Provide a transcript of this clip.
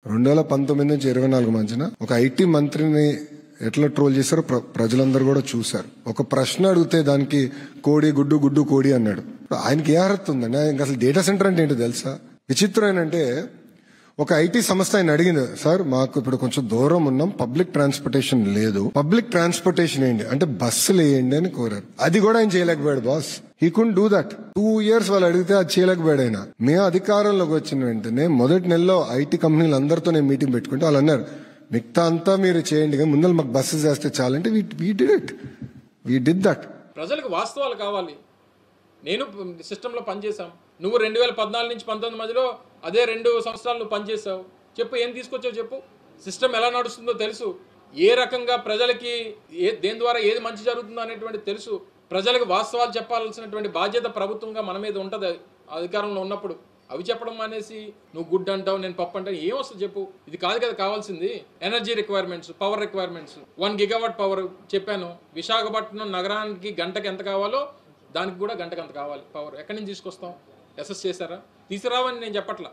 2019 నుంచి 24 మధ్యన ఒక ఐటీ మంత్రిని ఎట్లా ట్రోల్ చేశారో ప్రజలందరూ కూడా చూశారు. ఒక ప్రశ్న అడిగితే దానికి కోడి గుడ్డు గుడ్డు కోడి అన్నాడు. ఆయనకి ఏ అర్హత ఉందండి? ఆయనకి అసలు డేటా సెంటర్ అంటే ఏంటో తెలుసా? విచిత్రం ఏంటంటే ఒక ఐటీ సంస్థ ఆయన అడిగింది, సార్ మాకు ఇప్పుడు కొంచెం దూరం ఉన్నాం, పబ్లిక్ ట్రాన్స్పోర్టేషన్ లేదు, పబ్లిక్ ట్రాన్స్పోర్టేషన్ వేయండి అంటే బస్సులు వేయండి అని కోరారు. అది కూడా ఆయన చేయలేకపోయాడు boss. He could do that. 2 years వాళ్ళు అడిగితే అది చేయలేకపోయాడు ఆయన. మేము అధికారంలోకి వచ్చిన వెంటనే మొదటి నెలలో ఐటీ కంపెనీలు అందరితో నేను మీటింగ్ పెట్టుకుంటే వాళ్ళు అన్నారు, మిగతా అంతా మీరు చేయండి కానీ ముందర మాకు బస్సెస్ చేస్తే చాలంటే వీ డిడ్ దట్. ప్రజలకు వాస్తవాలు కావాలి. నేను సిస్టంలో పనిచేశాం. నువ్వు 2014 నుంచి 19 మధ్యలో అదే 2 సంవత్సరాలు నువ్వు పనిచేసావు. చెప్పు, ఏం తీసుకొచ్చావు చెప్పు. సిస్టమ్ ఎలా నడుస్తుందో తెలుసు. ఏ రకంగా ప్రజలకి దేని ద్వారా ఏది మంచి జరుగుతుందో అనేటువంటి తెలుసు. ప్రజలకు వాస్తవాలు చెప్పాల్సినటువంటి బాధ్యత ప్రభుత్వంగా మన మీద ఉంటుంది అధికారంలో ఉన్నప్పుడు. అవి చెప్పడం మానేసి నువ్వు గుడ్ అంటావు, నేను పప్పు అంటావు, ఏం వస్తుంది చెప్పు. ఇది కాదు కదా కావాల్సింది. Energy requirements, power requirements, 1 GW power చెప్పాను. విశాఖపట్నం నగరానికి గంటకి ఎంత కావాలో దానికి కూడా గంటకు అంత కావాలి పవర్. ఎక్కడి నుంచి తీసుకొస్తాం? అసెస్ చేశారా? తీసుకురావని నేను చెప్పట్లా.